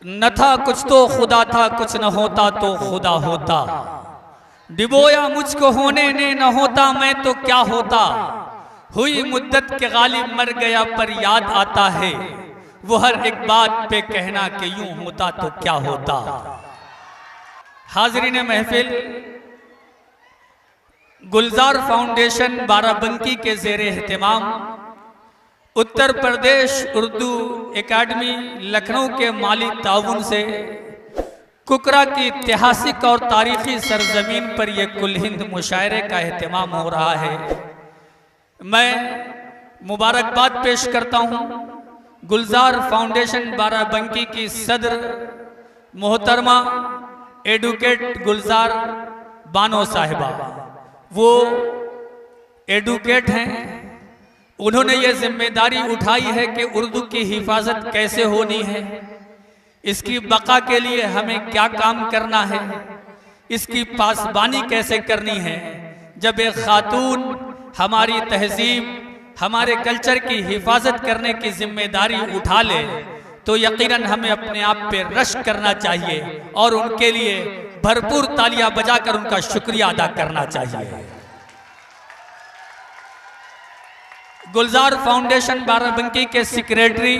न था कुछ तो खुदा था, कुछ न होता तो खुदा होता। डिबोया मुझको होने ने, न होता मैं तो क्या होता। हुई मुद्दत के गालिब मर गया पर याद आता है वो हर एक बात पे कहना कि यूं होता तो क्या होता। हाजरीन महफिल, गुलजार फाउंडेशन बाराबंकी के ज़ेरे एहतमाम उत्तर प्रदेश उर्दू एकेडमी लखनऊ के माली ताउन से कुकरा की ऐतिहासिक और तारीखी सरजमीन पर यह कुल हिंद मुशायरे का एहतमाम हो रहा है। मैं मुबारकबाद पेश करता हूँ गुलजार फाउंडेशन बाराबंकी की सदर मोहतरमा एडवोकेट गुलजार बानो साहिबा। वो एडवोकेट हैं, उन्होंने ये जिम्मेदारी उठाई है कि उर्दू की हिफाजत कैसे होनी है, इसकी बका के लिए हमें क्या काम करना है, इसकी पासबानी कैसे करनी है। जब एक खातून हमारी तहजीब हमारे कल्चर की हिफाजत करने की जिम्मेदारी उठा ले तो यकीनन हमें अपने आप पे रश्क करना चाहिए और उनके लिए भरपूर तालियां बजाकर उनका शुक्रिया अदा करना चाहिए। गुलजार फाउंडेशन बाराबंकी के सेक्रेटरी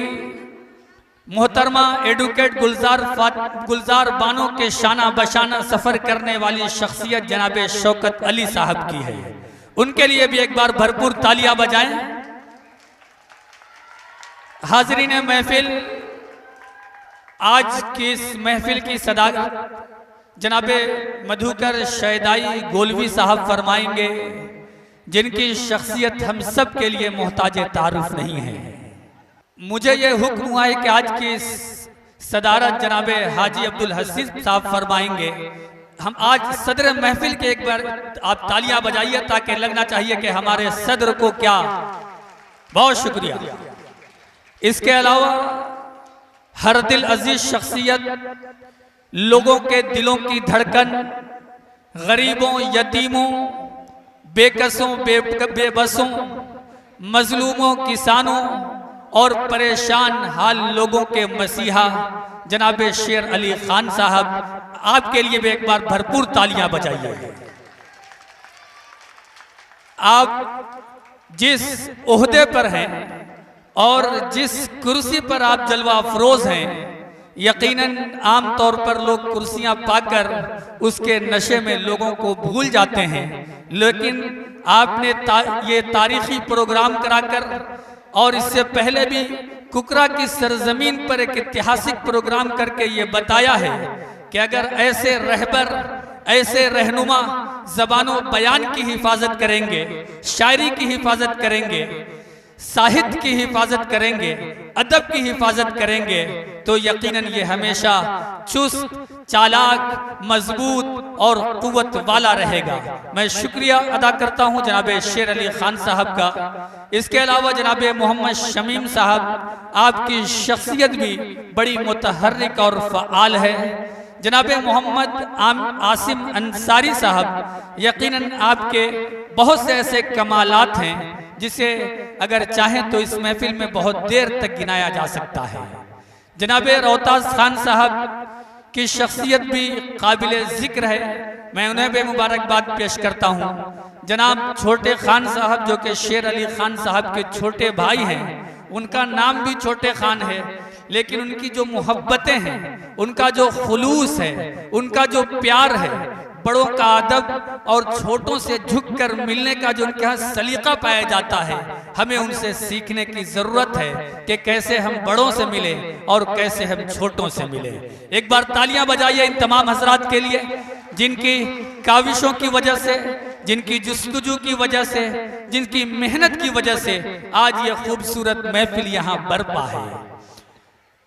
मोहतरमा एडवोकेट गुलजार बानो के शाना बशाना सफर करने वाली शख्सियत जनाब शौकत अली साहब की है। उनके लिए भी एक बार भरपूर तालियां बजाएं। हाजरीन महफिल, आज की इस महफिल की सदाकत जनाबे मधुकर शैदाई गोलवी साहब फरमाएंगे, जिनकी शख्सियत हम सब के लिए मोहताज तारुफ नहीं है। मुझे ये हुक्म हुआ है कि आज की सदारत जनाबे हाजी अब्दुल हसीब साहब फरमाएंगे। हम आज सदर महफिल के एक बार आप तालियां बजाइए ताकि लगना चाहिए कि हमारे सदर को क्या, बहुत शुक्रिया। इसके अलावा हर दिल अजीज शख्सियत, लोगों के दिलों की धड़कन, गरीबों, यतीमों, बेकसों, बेबसों, मजलूमों, किसानों और परेशान हाल लोगों के मसीहा जनाब शेर अली खान साहब, आपके लिए भी एक बार भरपूर तालियां बजाइए। आप जिस ओहदे पर हैं और जिस कुर्सी पर आप जलवा अफरोज हैं, यकीनन आम तौर पर लोग कुर्सियां पाकर उसके नशे में लोगों को भूल जाते हैं, लेकिन आपने ये तारीखी प्रोग्राम कराकर और इससे पहले भी कुकरा की सरजमीन पर एक ऐतिहासिक प्रोग्राम करके ये बताया है कि अगर ऐसे रहबर, ऐसे रहनुमा ज़बानो बयान की हिफाजत करेंगे, शायरी की हिफाजत करेंगे, साहित्य की हिफाजत करेंगे, अदब की हिफाजत करेंगे, तो यकीनन ये हमेशा चुस्त, चालाक, मजबूत और कुव्वत वाला रहेगा। मैं शुक्रिया अदा करता हूँ जनाब शेर अली खान साहब का। इसके अलावा जनाब मोहम्मद शमीम साहब, आपकी शख्सियत भी बड़ी मुतहर्रिक और फ़आल है। जनाब मोहम्मद आसिम अंसारी साहब, यकीनन आपके बहुत से ऐसे कमालात हैं जिसे अगर चाहें तो इस महफिल में बहुत देर तक गिनाया जा सकता है। जनाब रोहताज खान साहब की शख्सियत भी काबिल जिक्र है, मैं उन्हें भी मुबारकबाद पेश करता हूँ। जनाब छोटे खान साहब, जो कि शेर अली खान साहब के छोटे भाई हैं, उनका नाम भी छोटे खान है, लेकिन उनकी जो मोहब्बतें हैं, उनका जो खुलूस है, उनका जो प्यार है, बड़ों का अदब और छोटों से झुककर मिलने का जो उनके यहाँ सलीका पाया जाता है, हमें उनसे सीखने की जरूरत है कि कैसे हम बड़ों से मिले और कैसे हम छोटों से मिले। एक बार तालियां बजाइए इन तमाम हजरात के लिए, जिनकी काविशों की वजह से, जिनकी जुस्तजू की वजह से, जिनकी मेहनत की वजह से आज ये खूबसूरत महफिल यहाँ बरपा है।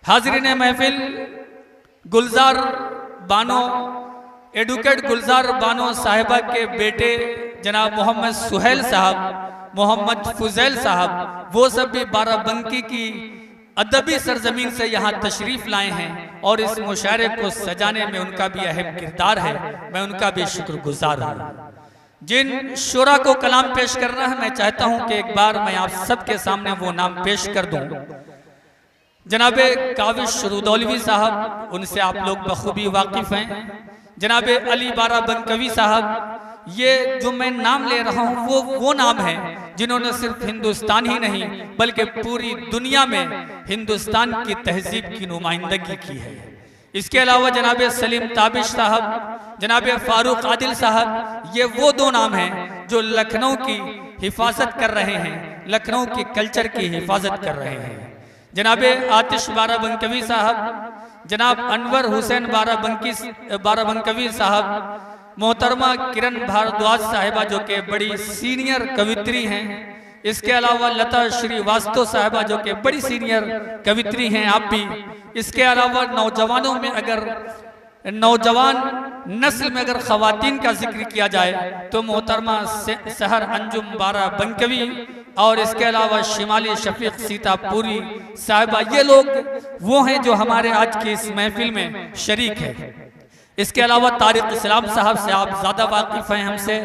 हाजरीन महफिल, गुलजार बानो, एडवोकेट गुलजार बानो साहिबा के बेटे जनाब मोहम्मद सुहेल साहब, मोहम्मद फुजैल साहब, वो सब भी बाराबंकी की अदबी सरजमीन से यहाँ तशरीफ लाए हैं और इस मुशायरे को सजाने में उनका भी अहम किरदार है। मैं उनका भी शुक्रगुजार हूँ। जिन शुरा को कलाम पेश करना है, मैं चाहता हूँ कि एक बार मैं आप सबके सामने वो नाम पेश कर दूँ। जनाबे काविश रुदौलवी साहब, उनसे आप लोग बखूबी वाकिफ हैं। जनाबे अली बाराबंकवी साहब, ये जो मैं नाम ले रहा हूँ वो नाम है जिन्होंने सिर्फ हिंदुस्तान ही नहीं बल्कि पूरी दुनिया में हिंदुस्तान की तहजीब की नुमाइंदगी की है। इसके अलावा जनाबे सलीम ताबिश साहब, जनाबे फारूक आदिल साहब, ये वो दो नाम हैं जो लखनऊ की हिफाजत कर रहे हैं, लखनऊ की कल्चर की हिफाजत कर रहे हैं। जनाबे आतिश बाराबंकवी साहब, जनाब अनवर हुसैन बाराबंकवी साहब, मोहतरमा किरण भारद्वाज साहिबा जो कि बड़ी सीनियर कवित्री हैं। इसके अलावा लता श्रीवास्तव साहिबा जो कि बड़ी सीनियर कवित्री हैं, आप भी। इसके अलावा नौजवानों में अगर नौजवान नस्ल में अगर खवातीन का जिक्र किया जाए तो मोहतरमा सहर अंजुम बाराबंकवी और इसके अलावा शिमाली शफीक सीतापुरी साहिबा, ये लोग वो हैं जो हमारे आज की इस महफिल में शरीक है। इसके अलावा तारिक इस्लाम साहब से आप ज़्यादा वाकिफ हैं हमसे,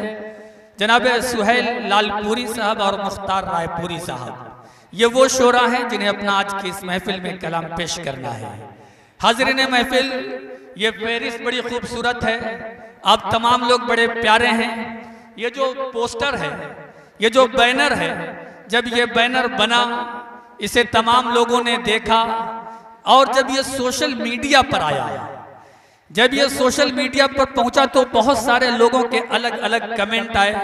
जनाबे सुहेल लालपुरी साहब और मुख्तार रायपुरी साहब, ये वो शोरा हैं जिन्हें अपना आज की इस महफिल में कलाम पेश करना है। हाज़रीन महफिल, ये फहरिस्त बड़ी खूबसूरत है, आप तमाम लोग बड़े प्यारे हैं। ये जो पोस्टर है, ये जो बैनर है, जब ये बैनर बना इसे तमाम लोगों ने देखा और जब ये सोशल मीडिया पर आया, जब ये सोशल मीडिया पर पहुंचा तो बहुत सारे लोगों के अलग अलग कमेंट आए।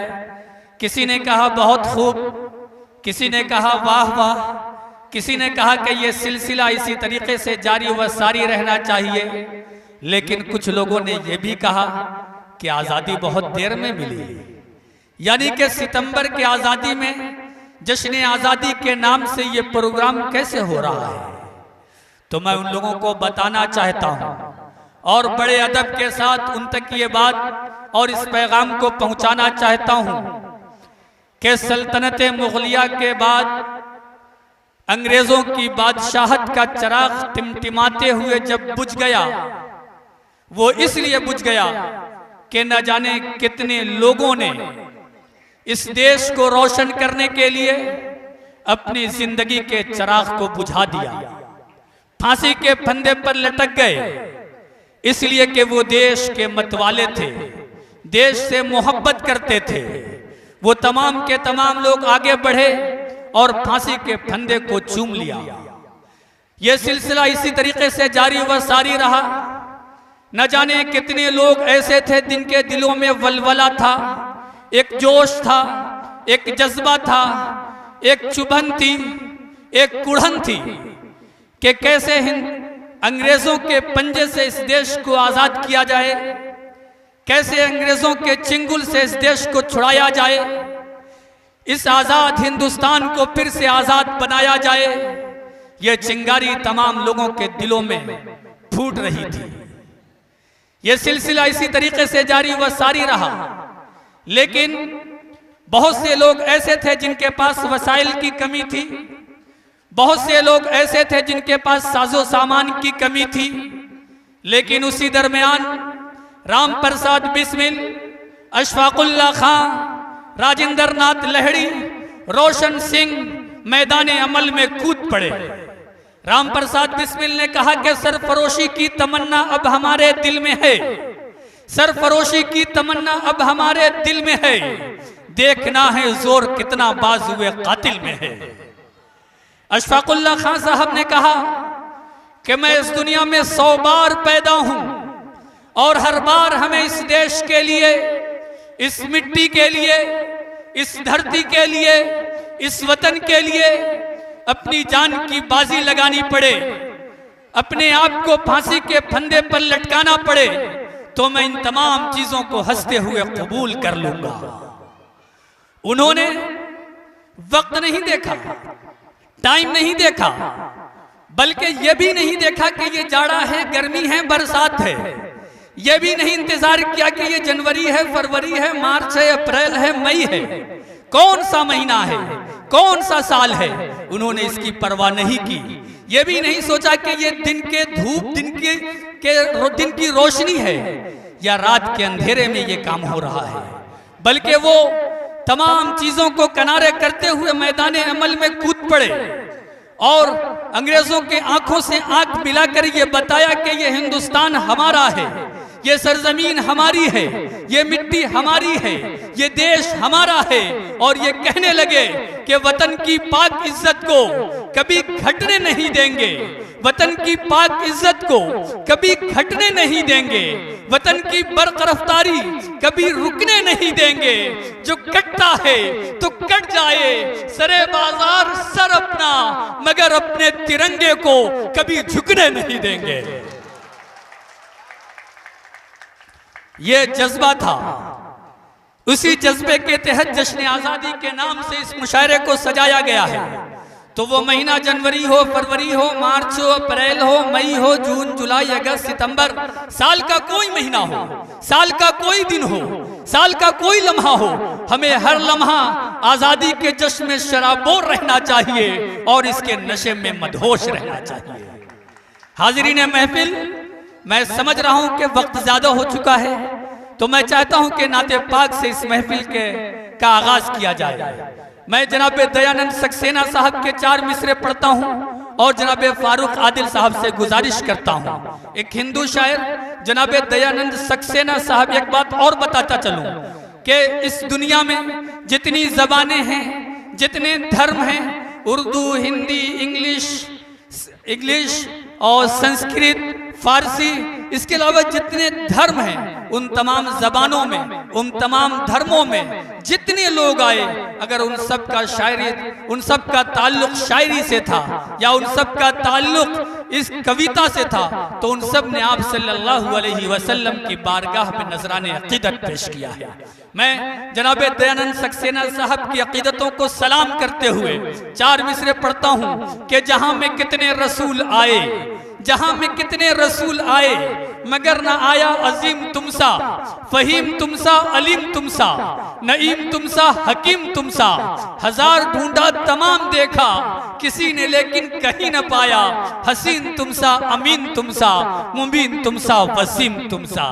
किसी ने कहा बहुत खूब, किसी ने कहा वाह वाह, किसी ने कहा कि ये सिलसिला इसी तरीके से जारी व सारी रहना चाहिए। लेकिन कुछ लोगों ने यह भी कहा कि आज़ादी बहुत देर में मिली, यानी कि सितंबर की आज़ादी में जश्न आज़ादी के नाम से ये प्रोग्राम कैसे हो रहा है। तो मैं उन लोगों को बताना चाहता हूँ और बड़े अदब के साथ उन तक ये बात और इस पैगाम को पहुंचाना चाहता हूं कि सल्तनत मुगलिया के बाद अंग्रेजों की बादशाहत का चिराग टिमटिमाते हुए जब बुझ गया, वो इसलिए बुझ गया कि न जाने कितने लोगों ने इस देश को रोशन करने के लिए अपनी जिंदगी के चिराग को बुझा दिया, फांसी के फंदे पर लटक गए, इसलिए कि वो देश के मतवाले थे, देश से मोहब्बत करते थे। वो तमाम के तमाम लोग आगे बढ़े और फांसी के फंदे को चूम लिया। ये सिलसिला इसी तरीके से जारी व सारी रहा। न जाने कितने लोग ऐसे थे जिनके दिलों में वलवला था, एक जोश था, एक जज्बा था, एक चुभन थी, एक कुढ़न थी कि कैसे अंग्रेजों के पंजे से इस देश को आजाद किया जाए, कैसे अंग्रेजों के चिंगुल से इस देश को छुड़ाया जाए, इस आजाद हिंदुस्तान को फिर से आजाद बनाया जाए। यह चिंगारी तमाम लोगों के दिलों में फूट रही थी। यह सिलसिला इसी तरीके से जारी व सारी रहा। लेकिन बहुत से लोग ऐसे थे जिनके पास वसाइल की कमी थी, बहुत से लोग ऐसे थे जिनके पास साजो सामान की कमी थी। लेकिन उसी दरमियान राम प्रसाद बिस्मिल, अशफाकुल्ला खां, राजेंद्र नाथ लहड़ी, रोशन सिंह मैदान अमल में कूद पड़े। राम प्रसाद बिस्मिल ने कहा कि सरफरोशी की तमन्ना अब हमारे दिल में है, सरफरोशी की तमन्ना अब हमारे दिल में है, देखना है जोर कितना बाजुए कातिल में है। अशफाकुल्ला खां साहब ने कहा कि मैं इस दुनिया में 100 बार पैदा हूं और हर बार हमें इस देश के लिए, इस मिट्टी के लिए, इस धरती के लिए, इस वतन के लिए अपनी जान की बाजी लगानी पड़े, अपने आप को फांसी के फंदे पर लटकाना पड़े, तो मैं इन तमाम चीजों को हंसते हुए कबूल कर लूंगा। उन्होंने वक्त नहीं देखा, टाइम नहीं देखा, बल्कि यह भी नहीं देखा कि ये जाड़ा है, गर्मी है, बरसात है। यह भी नहीं इंतजार किया कि ये जनवरी है, फरवरी है, मार्च है, अप्रैल है, मई है, कौन सा महीना है, कौन सा साल है। उन्होंने इसकी परवाह नहीं की। यह भी नहीं सोचा कि ये दिन के धूप, दिन की रोशनी है या रात के अंधेरे में ये काम हो रहा है, बल्कि वो तमाम चीजों को किनारे करते हुए मैदान अमल में कूद पड़े और अंग्रेजों के आंखों से आंख मिलाकर ये बताया कि ये हिंदुस्तान हमारा है, ये सरजमीन हमारी है, ये मिट्टी हमारी है, ये देश हमारा है। और ये कहने लगे कि वतन की पाक इज्जत को कभी घटने नहीं देंगे, वतन की पाक इज्जत को कभी घटने नहीं देंगे, वतन की बरकरारी कभी रुकने नहीं देंगे। जो कटता है तो कट जाए, सरे बाजार सर अपना, मगर अपने तिरंगे को कभी झुकने नहीं देंगे। ये जज्बा था। उसी जज्बे के तहत जश्न आजादी के नाम से इस मुशायरे को सजाया गया है। तो वो महीना जनवरी हो, फरवरी हो, मार्च हो, अप्रैल हो, मई हो, जून, जुलाई, अगस्त, सितंबर, साल का कोई महीना हो, साल का कोई दिन हो, साल का कोई लम्हा हो, हमें हर लम्हा आजादी के जश्न में शराबोर रहना चाहिए और इसके नशे में मदहोश रहना चाहिए। हाजिरीन महफिल, मैं समझ रहा हूं कि वक्त ज्यादा हो चुका है, तो मैं चाहता हूं कि नाते पाक से इस महफिल का आगाज किया जाए। मैं जनाब दयानंद सक्सेना साहब के 4 मिसरे पढ़ता हूं और जनाब फारूक आदिल साहब से गुजारिश करता हूं। एक हिंदू शायर जनाब दयानंद सक्सेना साहब, एक बात और बताता चलूं कि इस दुनिया में जितनी जबानें हैं, जितने धर्म हैं, उर्दू, हिंदी, इंग्लिश और संस्कृत, फारसी, इसके अलावा जितने धर्म हैं, उन तमाम जबानों में, उन तमाम धर्मों में जितने लोग आए, अगर उन सब का शायरी, उन सब का ताल्लुक शायरी से था या उन सब का ताल्लुक इस कविता से था, तो उन सब ने आप सल्लल्लाहु अलैहि वसल्लम की बारगाह में नजराने अकीदत पेश किया है। मैं जनाब दयानंद सक्सेना साहब की अकीदतों को सलाम करते हुए 4 मिसरे पढ़ता हूं कि जहां में कितने रसूल आए, जहां में कितने रसूल आए, मगर न आया अजीम तुमसा, फहीम तुमसा, अलीम तुमसा, नईम तुमसा, हकीम तुमसा। हजार ढूंढा तमाम देखा, किसी ने लेकिन कहीं न पाया। हसीन तुमसा, अमीन तुमसा, मुबीन तुमसा, वसीम तुमसा।